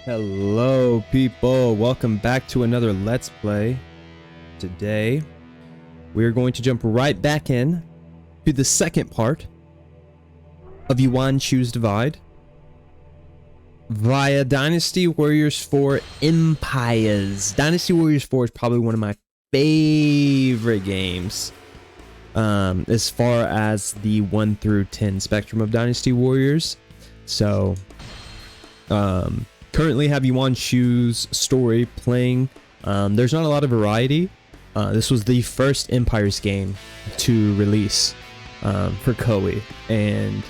Hello people, welcome back to another Let's Play. Today we're going to jump right back in to the second part of Yuan Shu's Divide via Dynasty Warriors 4 Empires. Dynasty Warriors 4 is probably one of my favorite games as far as the 1 through 10 spectrum of Dynasty Warriors. So currently have Yuan Shu's story playing. There's not a lot of variety. This was the first Empires game to release for Koei, and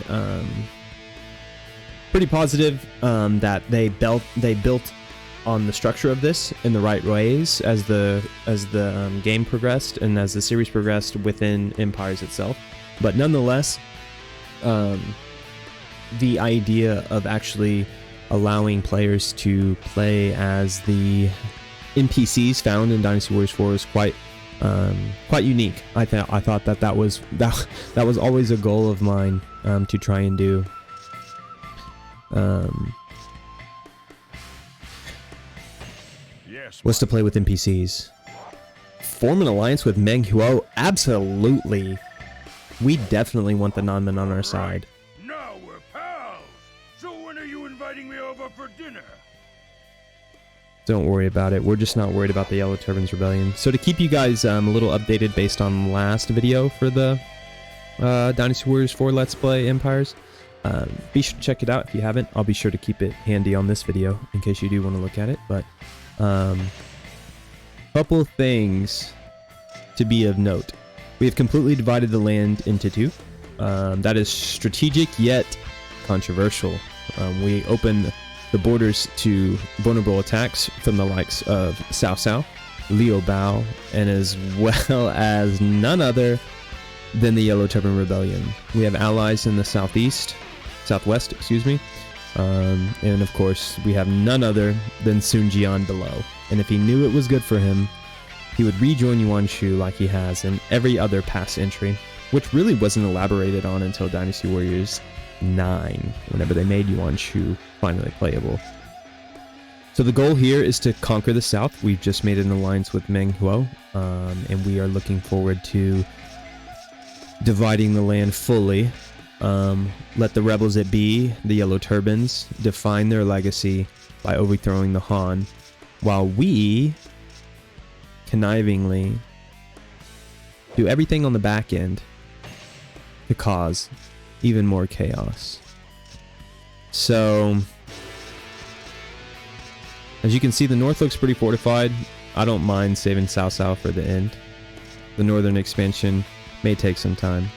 pretty positive that they built on the structure of this in the right ways as the game progressed and as the series progressed within Empires itself. But nonetheless, the idea of actually allowing players to play as the NPCs found in Dynasty Warriors 4 is quite unique. I thought that was always a goal of mine to try and do. Was to play with NPCs. Form an alliance with Meng Huo? Absolutely. We definitely want the non-men on our side. Now we're pals. So when are you inviting me over for dinner? Don't worry about it. We're just not worried about the Yellow Turban Rebellion. So to keep you guys a little updated based on last video for the Dynasty Warriors 4 Let's Play Empires, be sure to check it out if you haven't. I'll be sure to keep it handy on this video in case you do want to look at it. But couple things to be of note. We have completely divided the land into two. That is strategic yet controversial. We open the borders to vulnerable attacks from the likes of Cao Cao, Liu Bao, and as well as none other than the Yellow Turban Rebellion. We have allies in the southwest, excuse me, and of course we have none other than Sun Jian below. And if he knew it was good for him, he would rejoin Yuan Shu like he has in every other past entry, which really wasn't elaborated on until Dynasty Warriors 9, whenever they made Yuan Shu finally playable. So the goal here is to conquer the south. We've just made an alliance with Meng Huo, and we are looking forward to dividing the land fully. Let the rebels at be, the Yellow Turbans, define their legacy by overthrowing the Han, while we connivingly do everything on the back end to cause even more chaos. So as you can see, the north looks pretty fortified. I don't mind saving Cao Cao for the end. The northern expansion may take some time,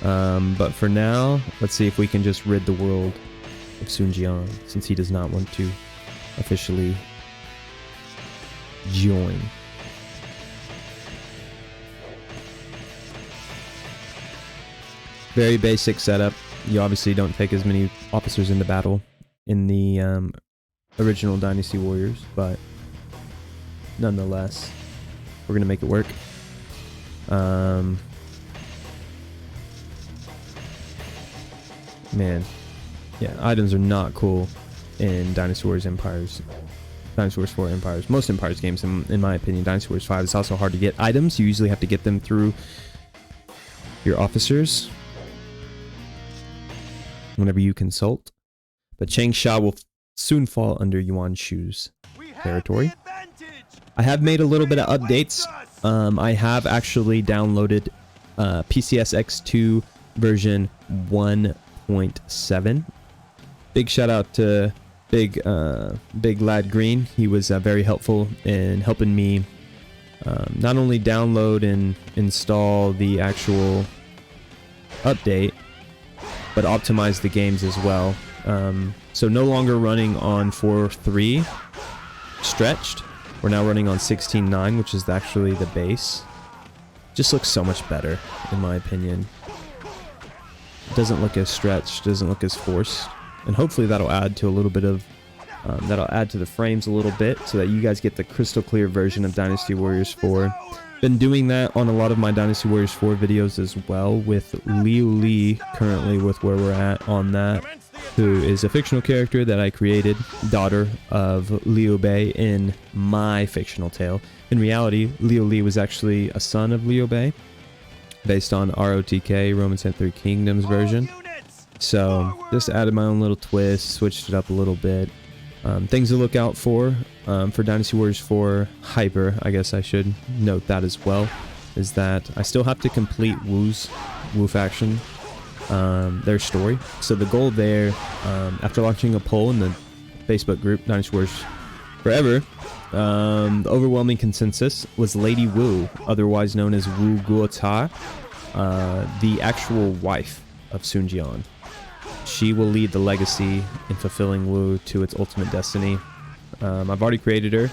but for now, let's see if we can just rid the world of Sun Jian, since he does not want to officially join. Very basic setup. You obviously don't take as many officers into battle in the original Dynasty Warriors, but nonetheless, we're gonna make it work. Man, yeah, items are not cool in Dynasty Warriors Empires. Dynasty Warriors 4 Empires. Most Empires games, in my opinion. Dynasty Warriors 5 is also hard to get items. You usually have to get them through your officers whenever you consult. But Changsha will soon fall under Yuan Shu's territory. I have made a little bit of updates. I have actually downloaded PCS X2 version 1.7. Big shout out to Big Lad Green. He was very helpful in helping me not only download and install the actual update, but optimize the games as well. So no longer running on 4.3 stretched. We're now running on 16.9, which is actually the base. Just looks so much better, in my opinion. It doesn't look as stretched, doesn't look as forced. And hopefully that'll add to a little bit of that'll add to the frames a little bit so that you guys get the crystal clear version of Dynasty Warriors 4. Been doing that on a lot of my Dynasty Warriors 4 videos as well, with Liu Li currently with where we're at on that. who is a fictional character that I created, daughter of Liu Bei in my fictional tale. In reality, Liu Li was actually a son of Liu Bei, based on ROTK, Romans and Three Kingdoms version. So just added my own little twist, switched it up a little bit. Things to look out for Dynasty Warriors 4 Hyper, I guess I should note that as well, is that I still have to complete Wu faction, their story. So the goal there, after launching a poll in the Facebook group Dynasty Warriors Forever, the overwhelming consensus was Lady Wu, otherwise known as Wu Guota, the actual wife of Sun Jian. She will lead the legacy in fulfilling Wu to its ultimate destiny. I've already created her.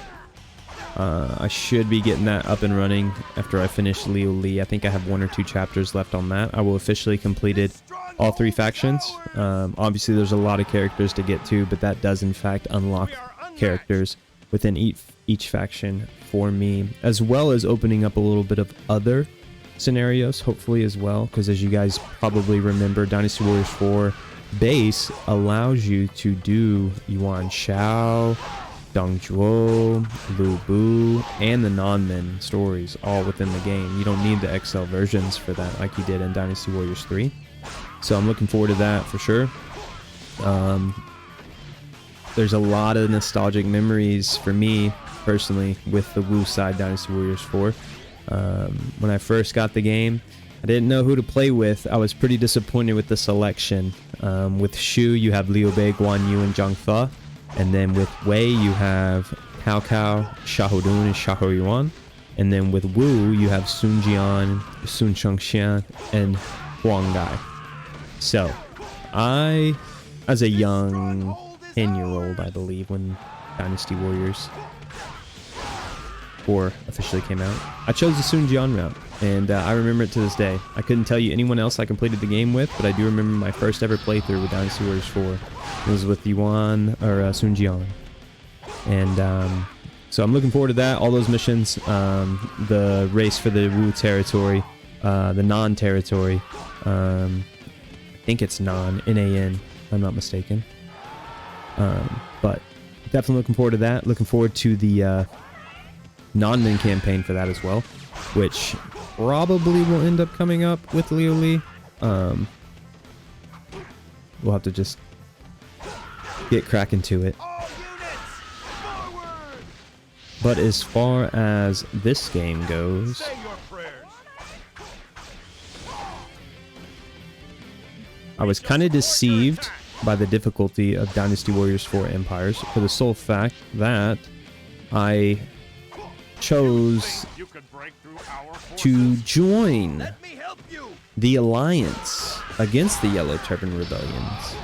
I should be getting that up and running after I finish Liu Li. I think I have 1 or 2 chapters left on that. I will officially completed all 3 factions. Obviously there's a lot of characters to get to, but that does in fact unlock characters within each faction for me, as well as opening up a little bit of other scenarios, hopefully as well, because as you guys probably remember, Dynasty Warriors 4 base allows you to do Yuan Shu, Dongzhuo, Lu Bu, and the non-men stories all within the game. You don't need the XL versions for that like you did in Dynasty Warriors 3. So I'm looking forward to that for sure. There's a lot of nostalgic memories for me personally with the Wu side Dynasty Warriors 4. When I first got the game, I didn't know who to play with. I was pretty disappointed with the selection. With Shu, you have Liu Bei, Guan Yu, and Zhang Fe. And then with Wei, you have Cao Cao, Xiahou Dun, and Xiahou Yuan. And then with Wu, you have Sun Jian, Sun Chengxian, and Huang Gai. So, I, as a young 10-year-old, I believe, when Dynasty Warriors 4 officially came out, I chose the Sun Jian route, and I remember it to this day. I couldn't tell you anyone else I completed the game with, but I do remember my first ever playthrough with Dynasty Warriors 4. It was with Yuan, or Sun Jian. And so I'm looking forward to that, all those missions, the race for the Wu territory, the non-territory, I think it's N-A-N, if I'm not mistaken. But definitely looking forward to that. Looking forward to the non-min campaign for that as well, which probably will end up coming up with Liu Li. We'll have to just get cracking to it. But as far as this game goes, I was kind of deceived by the difficulty of Dynasty Warriors 4 Empires for the sole fact that I chose to join the alliance against the Yellow Turban Rebellions,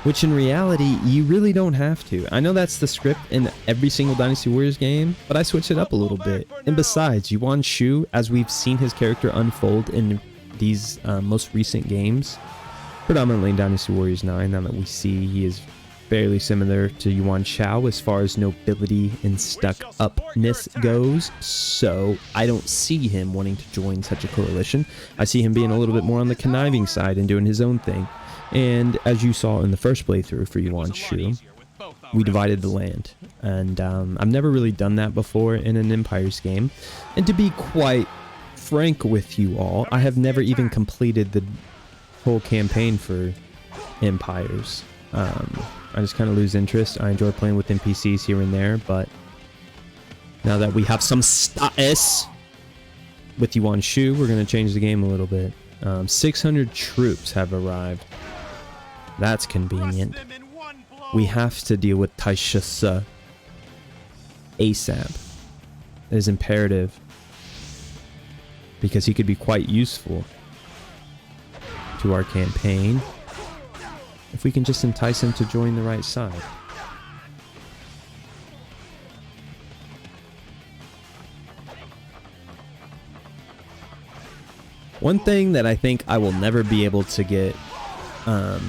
which in reality you really don't have to. I know that's the script in every single Dynasty Warriors game, but I switched it up a little bit. And besides, Yuan Shu, as we've seen his character unfold in these most recent games, predominantly in Dynasty Warriors 9, now that we see he is fairly similar to Yuan Shu as far as nobility and stuck-upness goes, so I don't see him wanting to join such a coalition. I see him being a little bit more on the conniving side and doing his own thing. And as you saw in the first playthrough for Yuan Shu, we divided the land, and I've never really done that before in an Empires game. And to be quite frank with you all, I have never even completed the whole campaign for Empires. I just kind of lose interest. I enjoy playing with NPCs here and there, but now that we have some status with Yuan Shu, we're going to change the game a little bit. 600 troops have arrived. That's convenient. We have to deal with Taishasa ASAP. It is imperative, because he could be quite useful to our campaign if we can just entice him to join the right side. One thing that I think I will never be able to get I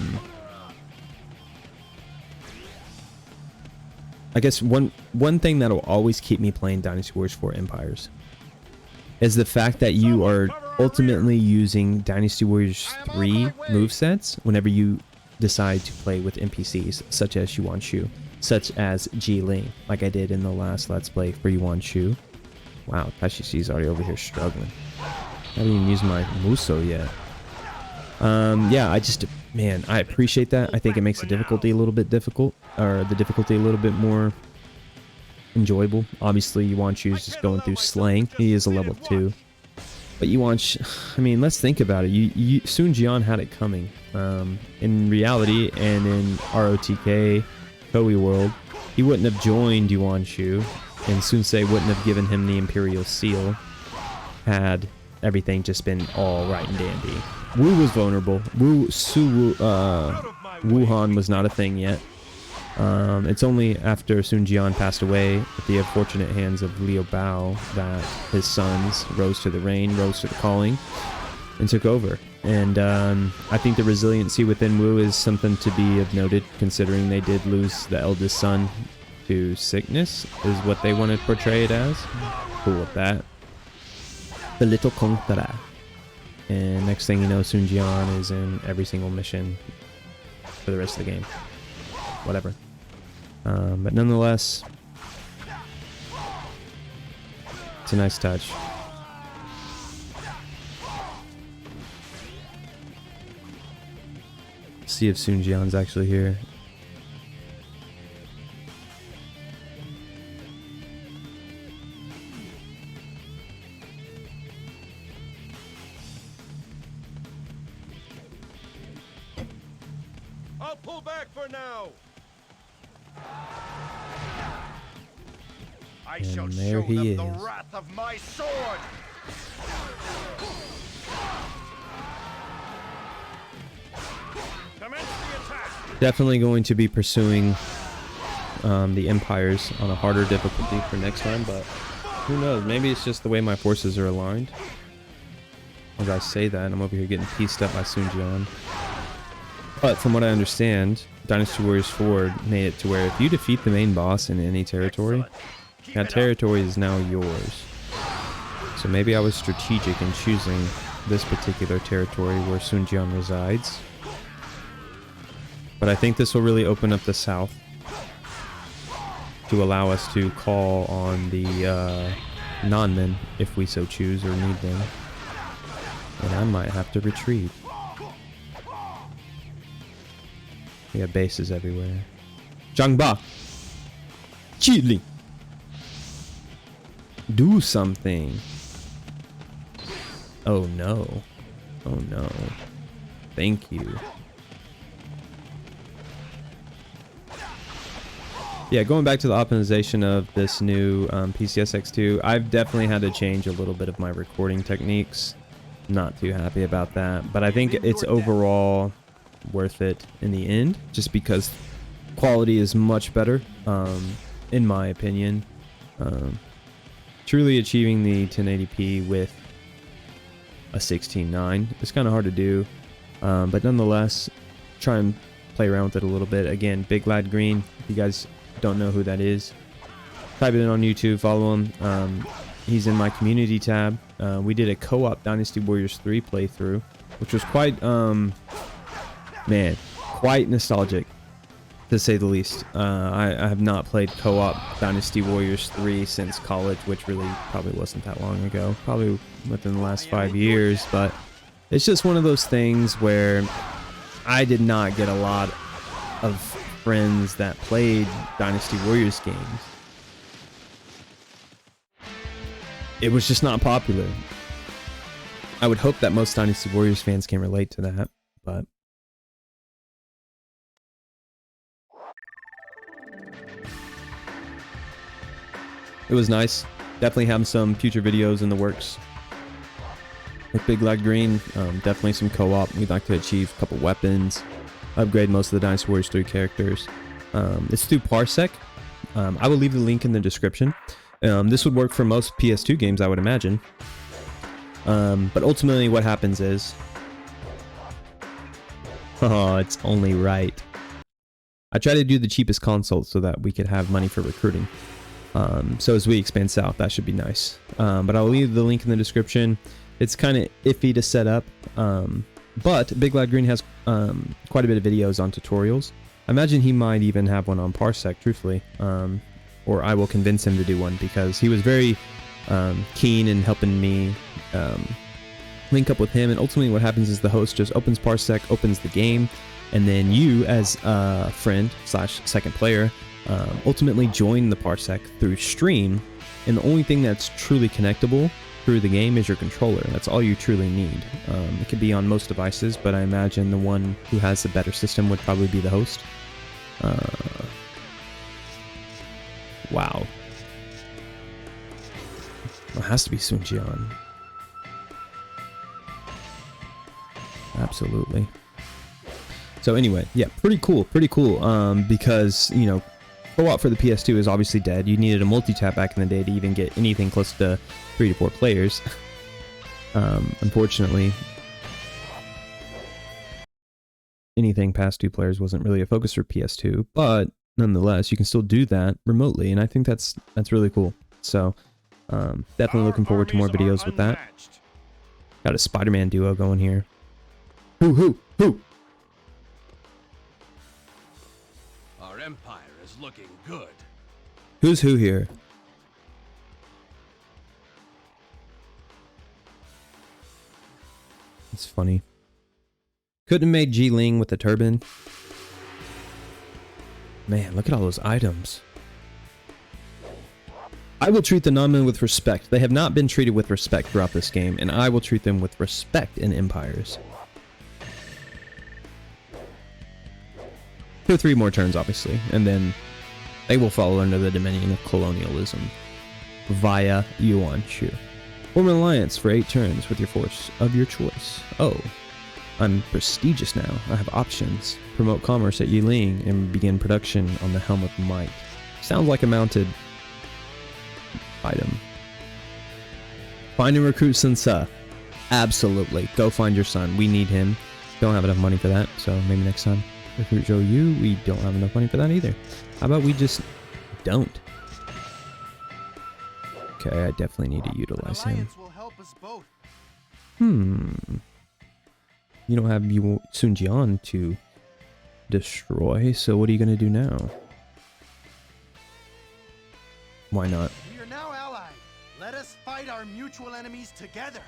guess one thing that will always keep me playing Dynasty Warriors 4 Empires is the fact that you are ultimately using Dynasty Warriors 3 movesets whenever you decide to play with NPCs such as Yuan Shu, such as Ji Ling, like I did in the last Let's Play for Yuan Shu. Wow, Tashishi's already over here struggling. I haven't even used my Muso yet. Yeah, man, I appreciate that. I think it makes the difficulty a little bit difficult, or the difficulty a little bit more enjoyable. Obviously, Yuan Shu is just going through slaying. He is a level 2. But Yuan Shu, I mean, let's think about it. Sun Jian had it coming. In reality, and in ROTK, Koei world, he wouldn't have joined Yuan Shu, and Sun Ce wouldn't have given him the Imperial Seal had everything just been all right and dandy. Wu was vulnerable. Wuhan was not a thing yet. It's only after Sun Jian passed away at the unfortunate hands of Liu Bao that his sons rose to the reign, rose to the calling, and took over. And I think the resiliency within Wu is something to be of noted, considering they did lose the eldest son to sickness, is what they want to portray it as. Cool with that. The little Conqueror. And next thing you know, Sun Jian is in every single mission for the rest of the game. Whatever. But nonetheless, it's a nice touch. See if Sun Jian's actually here. I'll pull back for now. I shall there show he them is. the wrath of my sword. Commence the attack. Definitely going to be pursuing the Empires on a harder difficulty for next time, but who knows? Maybe it's just the way my forces are aligned. As I say that, I'm over here getting pieced up by Sun Jian. But from what I understand, Dynasty Warriors 4 made it to where if you defeat the main boss in any territory, that territory is now yours. So maybe I was strategic in choosing this particular territory where Sun Jian resides. But I think this will really open up the south to allow us to call on the non-men if we so choose or need them. And I might have to retreat. We have bases everywhere. Zhangba! Chili! Do something! Oh no. Oh no. Thank you. Yeah, going back to the optimization of this new PCSX2, I've definitely had to change a little bit of my recording techniques. Not too happy about that, but I think it's overall worth it in the end, just because quality is much better, in my opinion. Truly achieving the 1080p with a 16:9 is kind of hard to do, but nonetheless, try and play around with it a little bit. Again, Big Lad Green, if you guys don't know who that is, type it in on YouTube, follow him. He's in my community tab. We did a co-op Dynasty Warriors 3 playthrough, which was quite man, quite nostalgic, to say the least. I have not played co-op Dynasty Warriors 3 since college, which really probably wasn't that long ago, probably within the last 5 years, but it's just one of those things where I did not get a lot of friends that played Dynasty Warriors games. It was just not popular. I would hope that most Dynasty Warriors fans can relate to that, but it was nice. Definitely have some future videos in the works with Big Lad Green. Definitely some co-op. We'd like to achieve a couple weapons, upgrade most of the Dynasty Warriors 3 characters. It's through Parsec. I will leave the link in the description. This would work for most PS2 games, I would imagine. But ultimately what happens is... Oh, it's only right. I try to do the cheapest console so that we could have money for recruiting. So as we expand south, that should be nice. But I'll leave the link in the description. It's kind of iffy to set up, But Big Loud Green has quite a bit of videos on tutorials. I imagine he might even have one on Parsec, truthfully. Or I will convince him to do one, because he was very keen in helping me link up with him. And ultimately what happens is the host just opens Parsec, opens the game, and then you, as a friend / second player, ultimately join the Parsec through stream. And the only thing that's truly connectable through the game is your controller. That's all you truly need. It could be on most devices, but I imagine the one who has the better system would probably be the host. Wow. It has to be Sun Jian. Absolutely. So anyway, yeah, pretty cool. Because, you know, co-op for the PS2 is obviously dead. You needed a multi-tap back in the day to even get anything close to 3 to 4 players. Unfortunately, anything past 2 players wasn't really a focus for PS2, but nonetheless, you can still do that remotely, and I think that's really cool. So, definitely looking forward to more videos with that. Got a Spider-Man duo going here. Who? Our empire is looking good. Who's who here? It's funny. Couldn't have made Ji Ling with the turban. Man, look at all those items. I will treat the non-men with respect. They have not been treated with respect throughout this game, and I will treat them with respect in Empires. 2 or 3 more turns, obviously, and then they will fall under the dominion of colonialism via Yuan Shu. Form an alliance for 8 turns with your force of your choice. Oh, I'm prestigious now. I have options. Promote commerce at Yiling and begin production on the Helm of Might. Sounds like a mounted item. Find and recruit Sun Ce. Absolutely. Go find your son. We need him. Don't have enough money for that, so maybe next time. Recruit Zhou Yu. We don't have enough money for that either. How about we just don't? Okay, I definitely need to utilize him. Will help us both. You don't have Sun Jian to destroy, so what are you going to do now? Why not? We are now allied. Let us fight our mutual enemies together.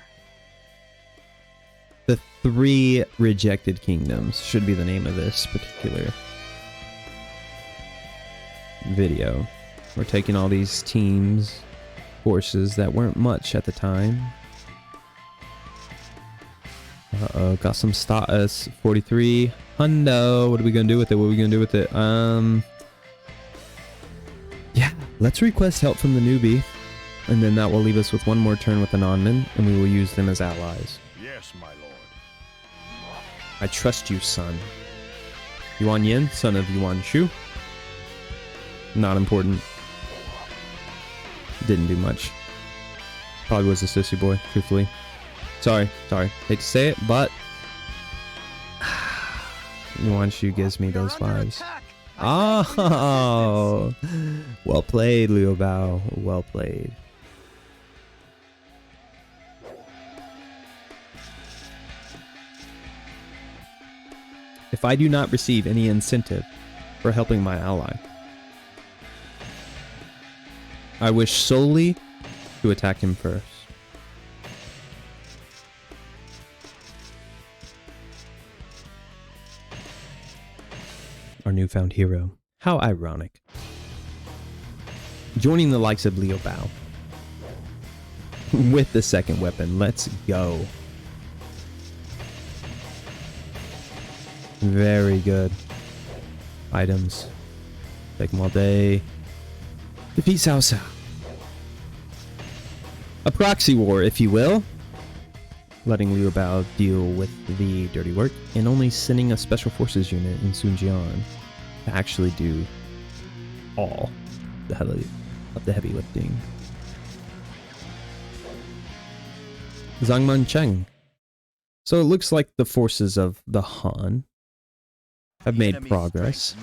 The 3 Rejected Kingdoms should be the name of this particular video. We're taking all these teams, forces that weren't much at the time. Uh-oh, got some status. 43 hundo. What are we gonna do with it? Yeah, let's request help from the newbie, and then that will leave us with 1 more turn with the non-men, and we will use them as allies. Yes, my lord. I trust you, son. Yuan Yin, son of Yuan Shu. Not important. Didn't do much. Probably was a sissy boy, truthfully. Sorry. Hate to say it, but Yuan Shu gives me those vibes. Oh, well played, Liu Bao. Well played. If I do not receive any incentive for helping my ally, I wish solely to attack him first. Our newfound hero. How ironic. Joining the likes of Liu Bao. With the second weapon. Let's go. Very good. Items. Take them all day. Defeat Cao Cao. A proxy war, if you will. Letting Liu Bao deal with the dirty work, and only sending a special forces unit in Sun Jian to actually do all the heavy lifting. Zhangman Cheng. So it looks like the forces of the Han have made progress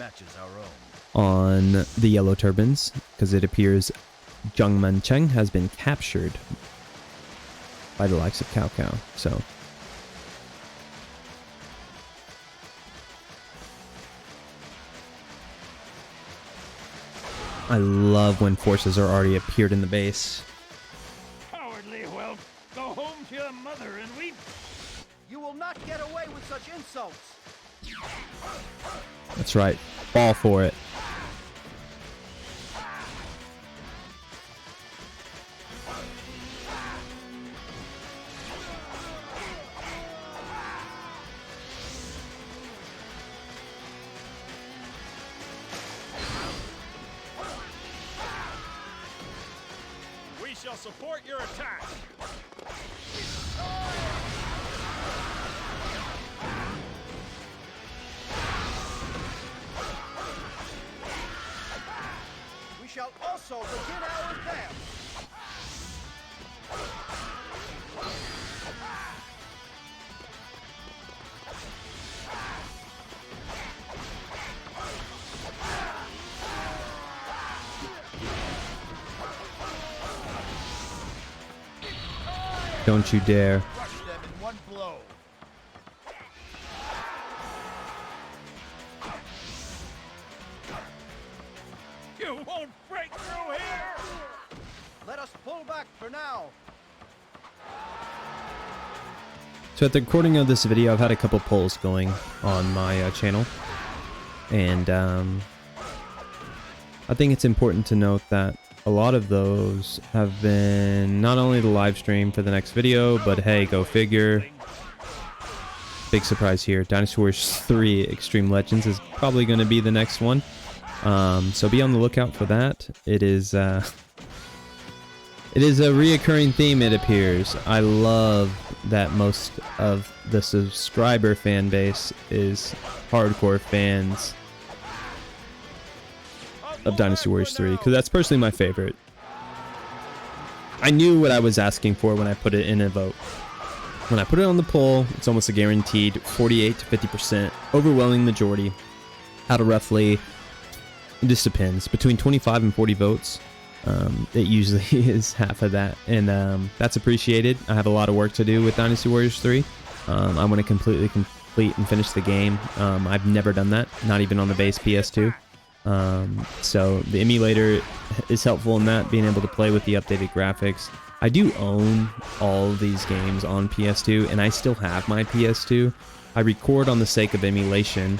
on the Yellow Turbans, because it appears Zhangman Cheng has been captured by the likes of Cao Cao. So I love when forces are already appeared in the base. Cowardly whelp! Go home to your mother and weep! You will not get away with such insults. That's right. Fall for it. We shall support your attack! We shall also begin our advance. Don't you dare. Crush them in one blow. You won't break through here! Let us pull back for now. So at the recording of this video, I've had a couple polls going on my channel. And I think it's important to note that a lot of those have been not only the live stream for the next video, but hey, go figure. Big surprise here. Dynasty Warriors 3 Extreme Legends is probably going to be the next one. So be on the lookout for that. It is a reoccurring theme, it appears. I love that most of the subscriber fan base is hardcore fans of Dynasty Warriors 3, because that's personally my favorite. I knew what I was asking for when I put it in a vote. When I put it on the poll, it's almost a guaranteed 48 to 50%, overwhelming majority, out of roughly, it just depends, between 25 and 40 votes. It usually is half of that, and that's appreciated. I have a lot of work to do with Dynasty Warriors 3. I want to complete and finish the game. I've never done that, not even on the base PS2. So the emulator is helpful in that, being able to play with the updated graphics. I do own all of these games on PS2, and I still have my PS2. I record on the sake of emulation.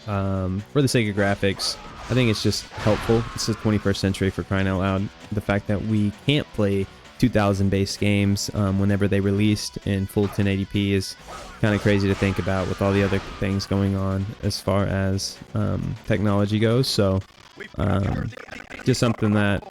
For the sake of graphics, I think it's just helpful. It's the 21st century, for crying out loud. The fact that we can't play 2000 base games whenever they released in full 1080p is kind of crazy to think about, with all the other things going on as far as technology goes. So just something that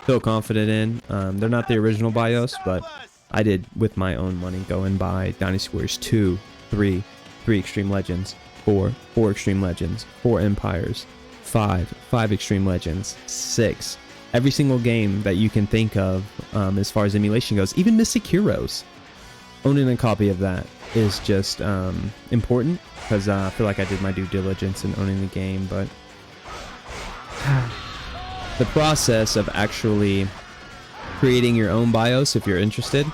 feel confident in. They're not the original BIOS, but I did with my own money go and buy Dynasty Warriors 2, 3 Extreme Legends, 4 Extreme Legends, 4 Empires, 5 Extreme Legends, 6. Every single game that you can think of as far as emulation goes, even Mystic Heroes. Owning a copy of that is just important, because I feel like I did my due diligence in owning the game, but the process of actually creating your own BIOS, if you're interested,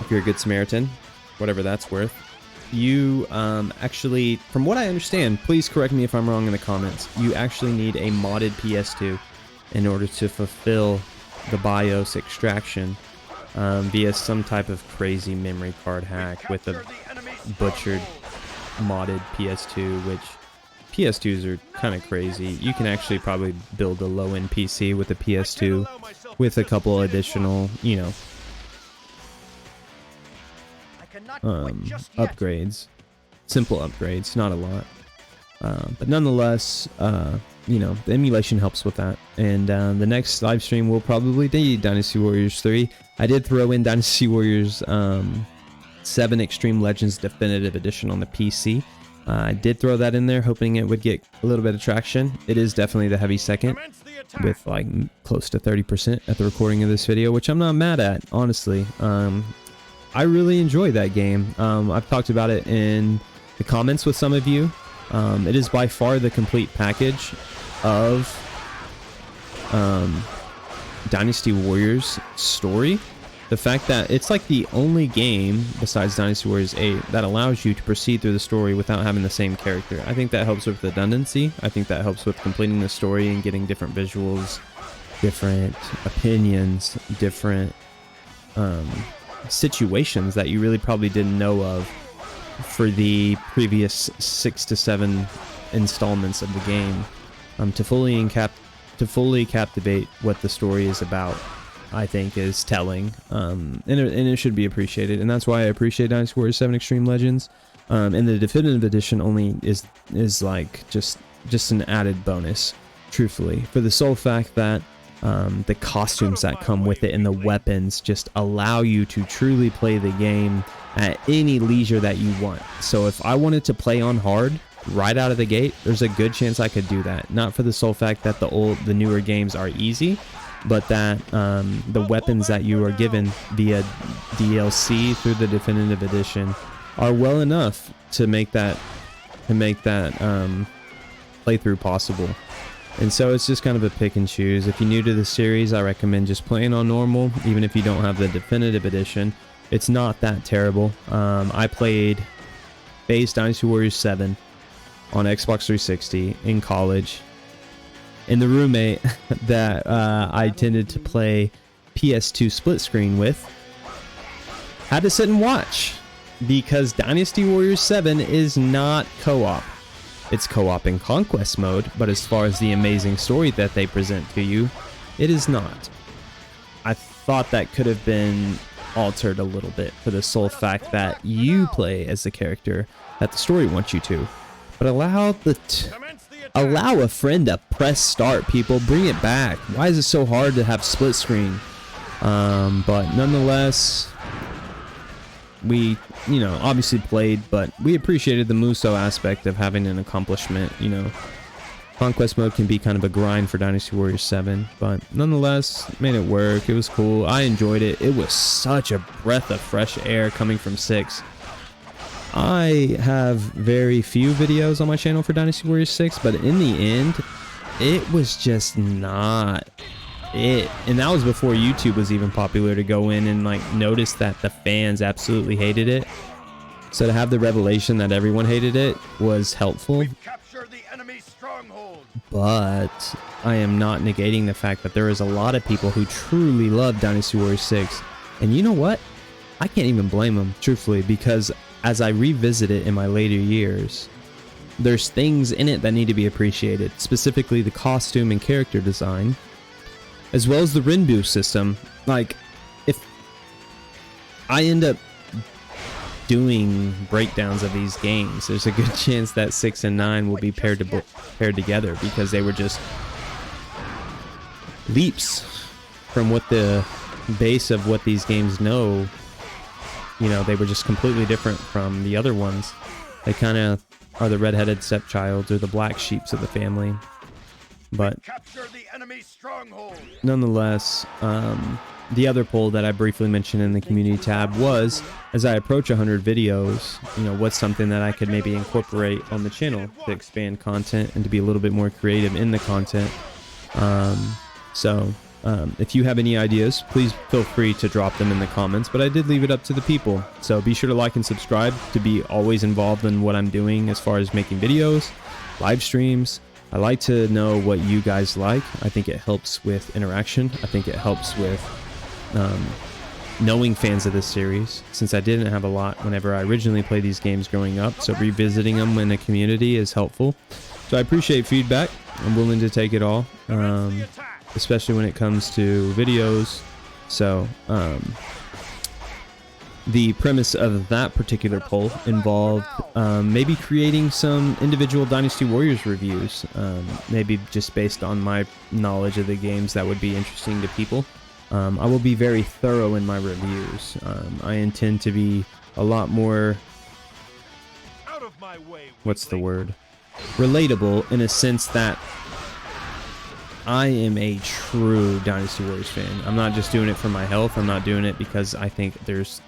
if you're a good Samaritan, whatever that's worth, you actually, from what I understand, please correct me if I'm wrong in the comments, you actually need a modded PS2 in order to fulfill the BIOS extraction via some type of crazy memory card hack with a butchered modded PS2, which PS2s are kind of crazy. You can actually probably build a low-end PC with a PS2 with a couple additional, you know, upgrades, simple upgrades, not a lot, but nonetheless, you know, the emulation helps with that. And the next live stream will probably be Dynasty Warriors 3. I did throw in Dynasty Warriors 7 Extreme Legends Definitive Edition on the PC. I did throw that in there, hoping it would get a little bit of traction. It is definitely the heavy second, with like close to 30% at the recording of this video, which I'm not mad at, honestly. I really enjoy that game. I've talked about it in the comments with some of you. It is by far the complete package of Dynasty Warriors story. the fact that it's like the only game besides Dynasty Warriors 8 that allows you to proceed through the story without having the same character. I think that helps with redundancy. I think that helps with completing the story and getting different visuals, different opinions, different situations that you really probably didn't know of for the previous 6 to 7 installments of the game. To fully captivate what the story is about, I think is telling, and it should be appreciated, and that's why I appreciate Dynasty Warriors 7 Extreme Legends. And the definitive edition only is like just an added bonus, truthfully, for the sole fact that the costumes that come with it and the weapons just allow you to truly play the game at any leisure that you want. So if I wanted to play on hard right out of the gate, there's a good chance I could do that. Not for the sole fact that the newer games are easy, but that the weapons that you are given via DLC through the definitive edition are well enough to make that playthrough possible. And so it's just kind of a pick and choose. If you're new to the series, I recommend just playing on normal, even if you don't have the definitive edition. It's not that terrible. I played base Dynasty Warriors 7 on Xbox 360 in college, and the roommate that I tended to play PS2 split screen with had to sit and watch, because Dynasty Warriors 7 is not co-op. It's co-op in Conquest mode, but as far as the amazing story that they present to you, it is not. I thought that could have been altered a little bit for the sole fact that you play as the character that the story wants you to. But allow a friend to press start, people. Bring it back. Why is it so hard to have split screen? But nonetheless, we, obviously played, but we appreciated the Muso aspect of having an accomplishment. Conquest mode can be kind of a grind for Dynasty Warriors 7, but nonetheless, made it work. It was cool. I enjoyed it. It was such a breath of fresh air coming from 6. I have very few videos on my channel for Dynasty Warriors 6, but in the end, it was just not it. And that was before YouTube was even popular to go in and notice that the fans absolutely hated it. So to have the revelation that everyone hated it was helpful. But I am not negating the fact that there is a lot of people who truly love Dynasty Warriors 6. And you know what? I can't even blame them, truthfully, because as I revisit it in my later years, there's things in it that need to be appreciated, specifically the costume and character design, as well as the Rinbu system. If I end up doing breakdowns of these games, there's a good chance that 6 and 9 will be paired together, because they were just leaps from what the base of what these games know. They were just completely different from the other ones. They kind of are the redheaded stepchilds or the black sheeps of the family. But nonetheless, the other poll that I briefly mentioned in the community tab was, as I approach 100 videos, what's something that I could maybe incorporate on the channel to expand content and to be a little bit more creative in the content. If you have any ideas, please feel free to drop them in the comments, but I did leave it up to the people. So be sure to like and subscribe to be always involved in what I'm doing as far as making videos, live streams. I like to know what you guys like. I think it helps with interaction. I think it helps with knowing fans of this series, since I didn't have a lot whenever I originally played these games growing up. So revisiting them in the community is helpful. So I appreciate feedback. I'm willing to take it all. Especially when it comes to videos. So the premise of that particular poll involved maybe creating some individual Dynasty Warriors reviews, maybe just based on my knowledge of the games that would be interesting to people. I will be very thorough in my reviews. I intend to be a lot more, what's the word, relatable, in a sense that I am a true Dynasty Warriors fan. I'm not just doing it for my health. I'm not doing it because I think there's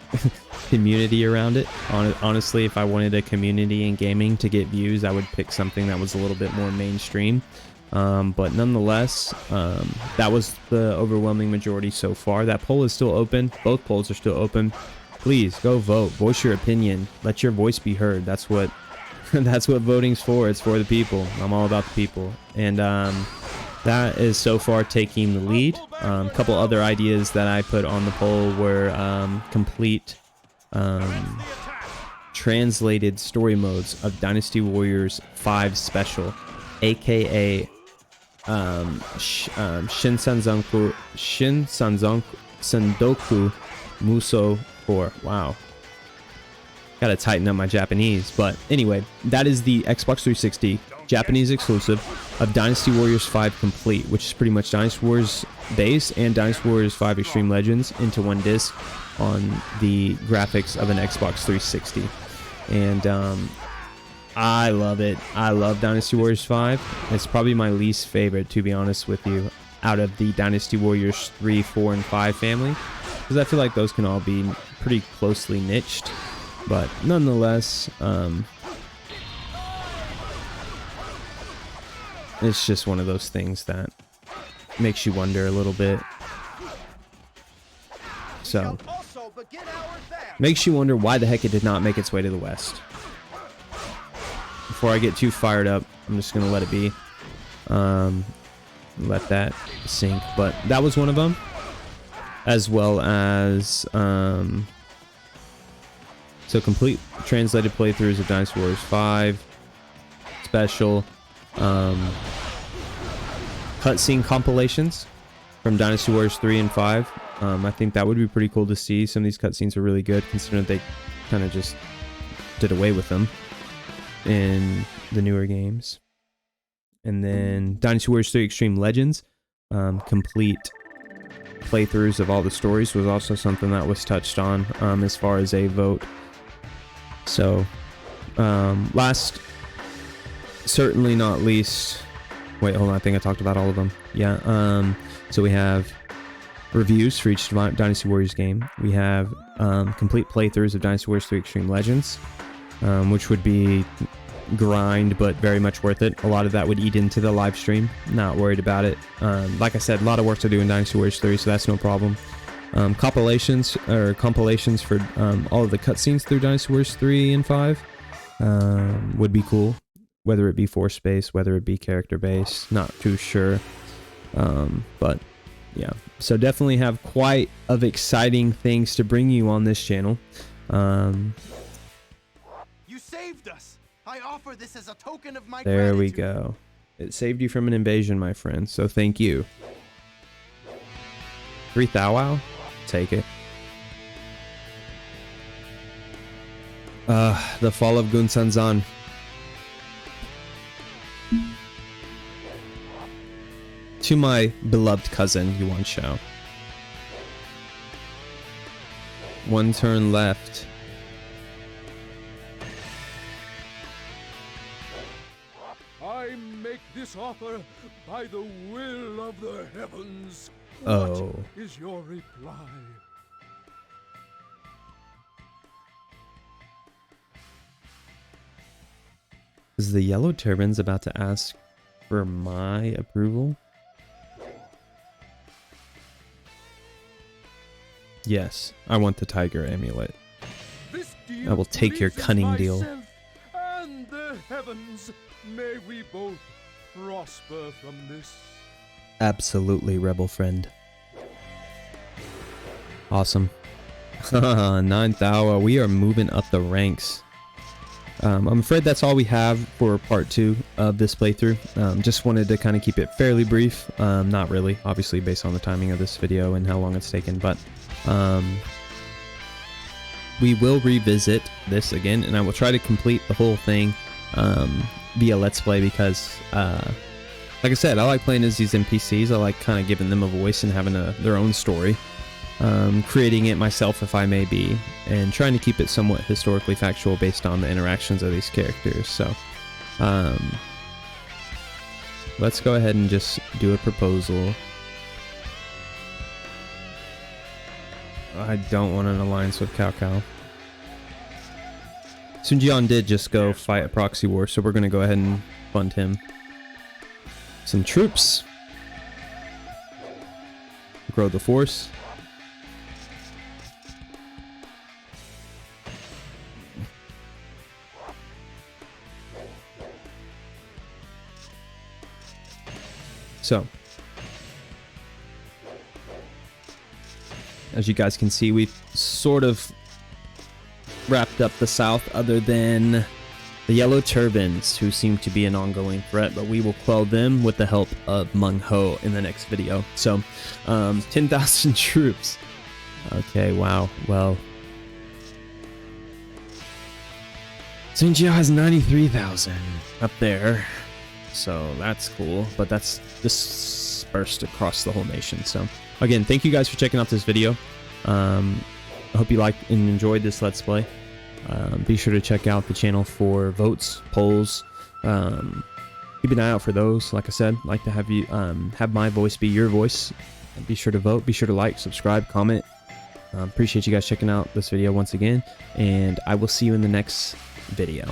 community around it. Honestly, if I wanted a community in gaming to get views, I would pick something that was a little bit more mainstream. But nonetheless, that was the overwhelming majority so far. That poll is still open. Both polls are still open. Please go vote. Voice your opinion. Let your voice be heard. That's what that's what voting's for. It's for the people. I'm all about the people. And that is so far taking the lead. A couple other ideas that I put on the poll were complete translated story modes of Dynasty Warriors 5 Special, aka Shinsanzoku Sendoku Muso 4. Wow. Gotta tighten up my Japanese. But anyway, that is the Xbox 360 Japanese exclusive of Dynasty Warriors 5 Complete, which is pretty much Dynasty Warriors base and Dynasty Warriors 5 Extreme Legends into one disc on the graphics of an Xbox 360. And I love it. I love Dynasty Warriors 5. It's probably my least favorite, to be honest with you, out of the Dynasty Warriors 3, 4, and 5 family, because I feel like those can all be pretty closely niched. But nonetheless, it's just one of those things that makes you wonder a little bit. So, makes you wonder why the heck it did not make its way to the West. Before I get too fired up, I'm just going to let it be. Let that sink. But that was one of them. As well as, so complete translated playthroughs of Dynasty Warriors 5 Special. Cutscene compilations from Dynasty Warriors 3 and 5. I think that would be pretty cool to see. Some of these cutscenes are really good, considering they kind of just did away with them in the newer games. And then Dynasty Warriors 3 Extreme Legends, complete playthroughs of all the stories was also something that was touched on as far as a vote. So, last, certainly not least, wait, hold on, I think I talked about all of them. Yeah, so we have reviews for each Dynasty Warriors game. We have complete playthroughs of Dynasty Warriors 3 Extreme Legends, which would be grind, but very much worth it. A lot of that would eat into the live stream. Not worried about it. Like I said, a lot of work to do in Dynasty Warriors 3, so that's no problem. Compilations for all of the cutscenes through Dynasty Warriors 3 and 5 would be cool. Whether it be force based, whether it be character based, not too sure. But yeah, so definitely have quite of exciting things to bring you on this channel. You saved us. I offer this as a token of my There gratitude. we go. It saved you from an invasion, my friend. So thank you. 3 Cao Cao? Take it. The fall of Gunsanzan. To my beloved cousin, Yuan Shu. One turn left. I make this offer by the will of the heavens. Oh. What is your reply? Is the Yellow Turban's about to ask for my approval? Yes, I want the tiger amulet. This I will take your pleases cunning deal. myself and the heavens. May we both prosper from this. Absolutely, rebel friend. Awesome. 9,000. We are moving up the ranks. I'm afraid that's all we have for part 2 of this playthrough. Just wanted to kind of keep it fairly brief. Not really, obviously, based on the timing of this video and how long it's taken, but we will revisit this again, and I will try to complete the whole thing via Let's Play, because like I said, I like playing as these NPCs. I like kind of giving them a voice and having their own story. Creating it myself if I may be, and trying to keep it somewhat historically factual based on the interactions of these characters. So let's go ahead and just do a proposal. I don't want an alliance with Cao Cao. Sun Jian did just go fight a proxy war, so we're going to go ahead and fund him. some troops. Grow the force. So, as you guys can see, we've sort of wrapped up the south, other than the Yellow Turbans, who seem to be an ongoing threat, but we will quell them with the help of Meng Ho in the next video. So, 10,000 troops. Okay, wow. Well, Sun Jian has 93,000 up there. So that's cool, but that's dispersed across the whole nation. So again, thank you guys for checking out this video. I hope you liked and enjoyed this Let's Play. Be sure to check out the channel for votes, polls. Keep an eye out for those. Like I said, I'd like to have you have my voice be your voice. Be sure to vote. Be sure to like, subscribe, comment. Appreciate you guys checking out this video once again, and I will see you in the next video.